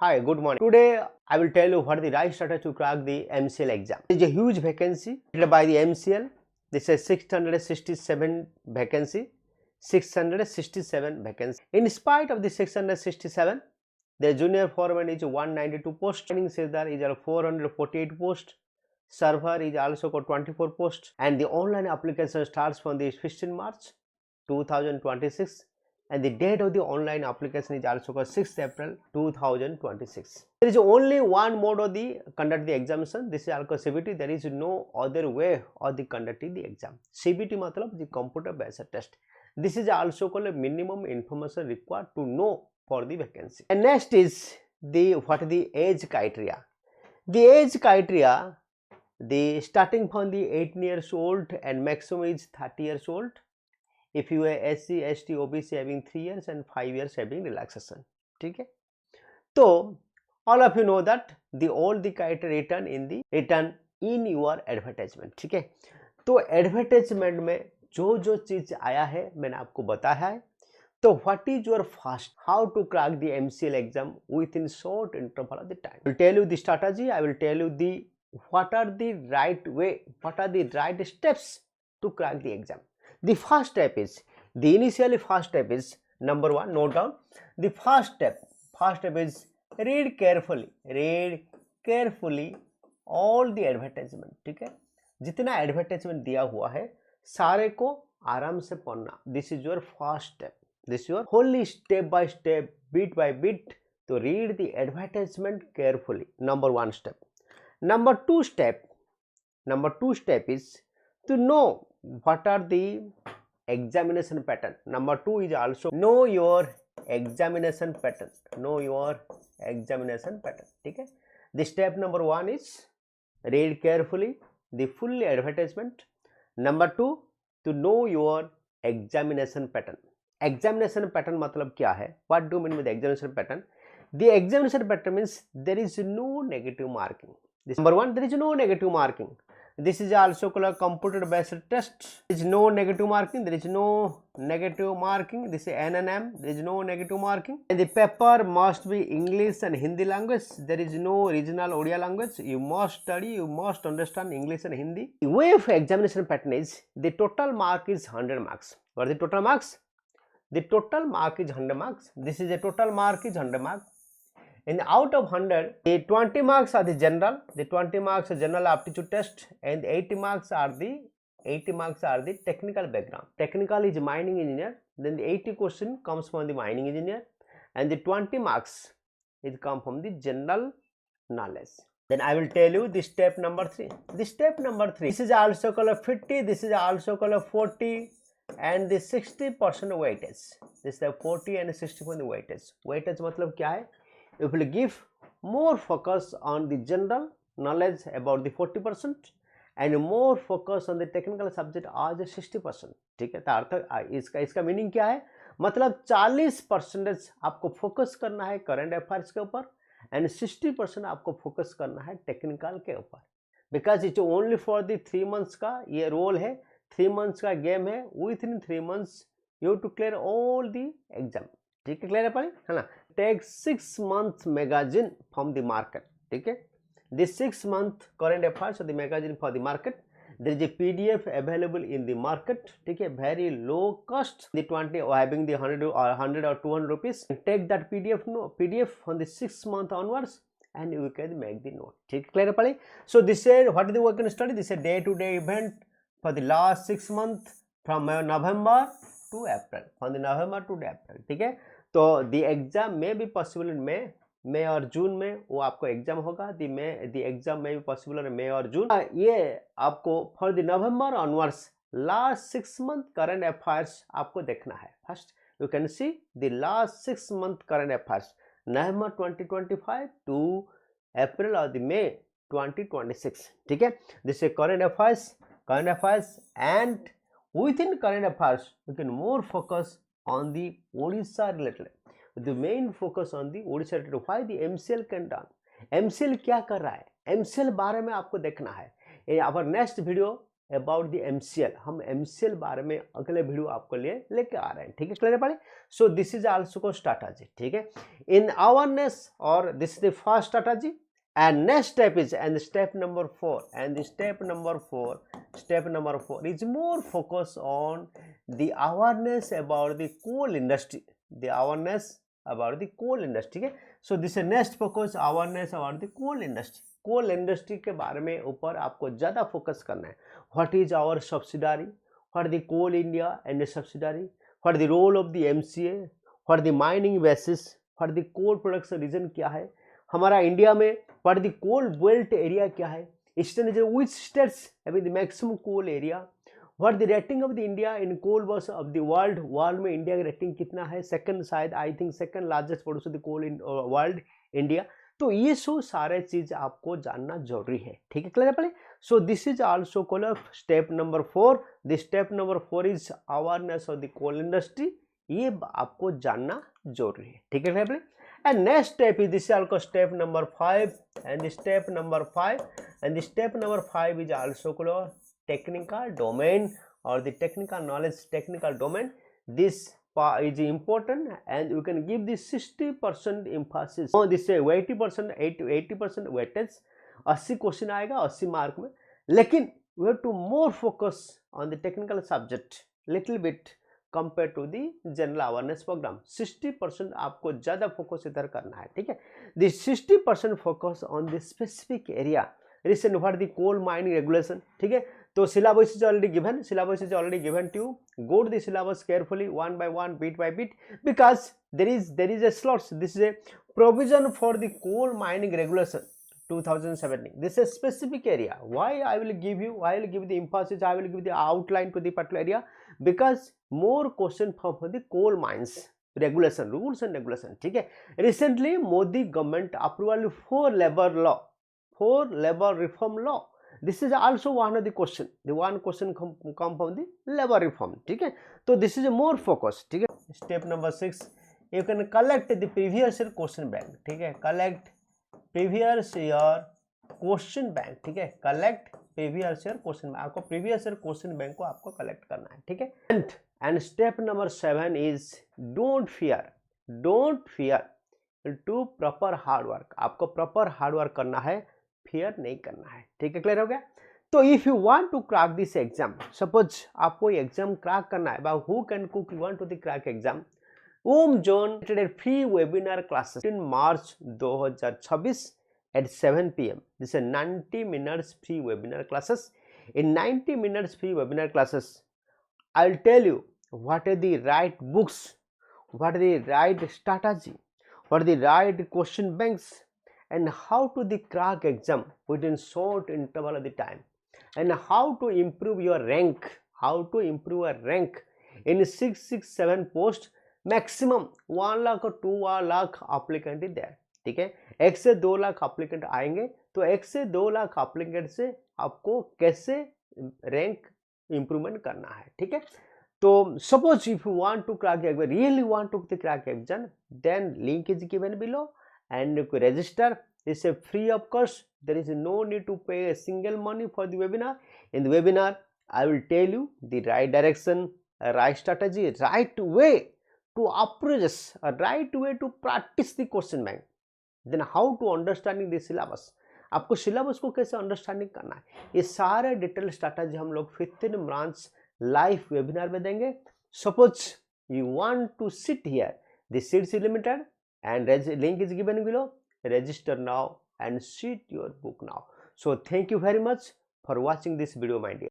Hi, good morning. Today I will tell you what the right strategy to crack the MCL exam. There is a huge vacancy by the MCL. This is 667 vacancy. 667 vacancy. In spite of the 667, the junior foreman is 192 post. Training there is 448 post. Server is also got 24 post. And the online application starts from the 15 March 2026. And the date of the online application is also 6th April 2026. There is only one mode of the conduct the examination. This is also CBT. There is no other way of the conducting the exam. CBT matlab the computer based test. This is also called a minimum information required to know for the vacancy. And next is the age criteria. The age criteria, the starting from the 18 years old and maximum is 30 years old. If you are SC, ST, OBC having 3 years and 5 years having relaxation. Okay? So all of you know that all the criteria written in your advertisement. Okay? तो advertisement में जो चीज आया है मैंने आपको बताया है. तो what is your first how to crack the MCL exam within short interval of the time? I will tell you the strategy. I will tell you the what are the right way, what are the right steps to crack the exam. The first step is first step is number one. Note down the first step is read carefully all the advertisement. ठीक है, जितना advertisement दिया हुआ है सारे को आराम से पढ़ना. This is your first step. This is your wholly step by step, bit by bit to read the advertisement carefully. Number one step. Number two step is to know what are the examination pattern. Number two is also know your examination pattern. ठीक है. The step number one is read carefully the full advertisement. Number two, to know your examination pattern. Examination pattern मतलब क्या है? What do you mean with examination pattern? The examination pattern means there is no negative marking. This number one, there is no negative marking. This is also called a computer based test. There is no negative marking. This is NNM. There is no negative marking. And the paper must be English and Hindi language. There is no regional Odia language. You must study, you must understand English and Hindi. The way of examination pattern is the total mark is 100 marks. What is the total marks? The total mark is 100 marks. This is the total mark is 100 marks. And out of 100, the 20 marks are the general. The 20 marks are general aptitude test, and the 80 marks are the technical background. Technical is mining engineer. Then the 80 question comes from the mining engineer, and the 20 marks it come from the general knowledge. Then I will tell you the step number 3. The step number 3. This is also called a 50. This is also called a 40. And the 60% weightage. This is the 40 and 60% weightage. Weightage मतलब क्या है? If we give more focus on the general knowledge about the 40% and more focus on the technical subject as 60%. ठीक है, तो अर्थ इसका meaning क्या है? मतलब 40% आपको फोकस करना है करंट अफेयर्स के ऊपर एंड 60% आपको फोकस करना है टेक्निकल के ऊपर. Because it's only for the 3 months का ये रोल है. 3 months का गेम है. Within 3 months you to clear all the exam. ठीक है, क्लियर है पढ़े है ना. Take 6 months magazine from the market. ठीक है, this 6 month current affairs of the magazine for the market. There is a PDF available in the market. ठीक है, very low cost. The 20 or having the 100 or 200 rupees. Take that PDF from the 6 month onwards and you can make the note. ठीक है, clear है पढ़े. So this is what is the work and study. This is a day-to-day event for the last 6 months from November to April. From the November to April. ठीक है. तो the exam may be possible in May और जून में वो आपको exam होगा. the exam may be possible in May और जून. ये आपको for the November onwards last 6 month current affairs आपको देखना है. First you can see the last 6 month current affairs November 2025 to April or the May 2026. ठीक है, this is current affairs and within current affairs you can more focus on the Odisha related. The main focus on the Odisha related. Why the MCL can done? MCL क्या कर रहा है? MCL बारे में आपको देखना है. In our next video about the MCL, हम MCL बारे में अगले वीडियो आपको लिए लेके आ रहे हैं, ठीक है क्लियर पड़े। सो दिस इज आल्सो को स्ट्रैटेजी, ठीक है, इन अवेयरनेस, और this is the first strategy. And next step is, and step number 4, and step number 4 is more focus on the awareness about the coal industry, the awareness about the coal industry, okay? So this is next focus, awareness about the coal industry, coal industry के बारे में ऊपर आपको ज़्यादा focus करना है। What is our subsidiary, what the coal India and the subsidiary, what the role of the MCA, what the mining basis, what the coal production region क्या है हमारा इंडिया में, पर द कोल बेल्ट एरिया क्या है, eastern region which states having the maximum coal area, what the rating of the India in coal wars of the world, world में India की rating कितना है, सेकंड शायद I think second largest producer the coal in world India. तो ये सो सारे चीज आपको जानना जरूरी है, ठीक है क्लियर पड़े। So this is also called step number 4, the step number 4 is awareness of the coal industry, ये आपको जानना जरूरी है, ठीक है क्लियर पड़े। And next step is, this is also step number 5, and the step number 5 is also called technical domain, or the technical knowledge, technical domain. This is important, and you can give this 60% emphasis. Oh, this is 80%, 80% weightage, 80 question आएगा 80 mark में, लेकिन we have to more focus on the technical subject little bit compare to the general awareness programme. 60% आपको ज़्यादा focus इधर करना है, ठीक है। The 60% focus on the specific area, recent what the coal mining regulation, ठीक है। तो syllabus is already given to you, go to the syllabus carefully one by one, beat by beat, because there is a slots, this is a provision for the coal mining regulation 2017. This is a specific area. Why I will give the emphasis, I will give the outline to the particular area, because more question from the coal mines regulation, rules and regulation, ठीक है। Recently Modi government approval for labor reform law. This is also one of the question, the one question come from the labor reform, ठीक है। तो this is a more focus, ठीक है। Step number 6, you can collect the previous year question bank, ठीक है, collect previous year question bank, ठीक है, collect previous year question bank, आपको प्रीवियस ईयर क्वेश्चन बैंक को आपको कलेक्ट करना है, ठीक है। And step number 7 is don't fear to proper hard work, आपको प्रॉपर हार्ड वर्क करना है, फियर नहीं करना है, ठीक है क्लियर हो गया। तो if you want to crack this exam, suppose आपको एग्जाम क्रैक करना है, by who can cook you want to the crack exam, OHMZONE free webinar classes in March 2026 at 7 PM. This is 90 minutes free webinar classes. In 90 minutes free webinar classes, I'll tell you what are the right books, what are the right strategy, what are the right question banks, and how to the crack exam within short interval of the time, and how to improve your rank, in 667 posts. Maximum 1 lakh और 2 lakh applicant he there, ठीक है। 1 से 2 lakh applicant आएंगे, तो 1 से 2 lakh applicant से आपको कैसे रैंक इंप्रूवमेंट करना है, ठीक है। तो suppose if you want to crack exam, really want to crack exam, then link is given below and you register, it's a free of cost, there is no need to pay a single money for the webinar. In the webinar I will tell you the right direction, right strategy, right way to approach, a right way to practice the question bank, then how to understanding the syllabus, आपको syllabus को कैसे understanding करना है, ये सारे detail strategy हम लोग 15 branch live webinar में देंगे। Suppose you want to sit here, the seats is limited and link is given below, register now and sit your book now. So thank you very much for watching this video, my dear.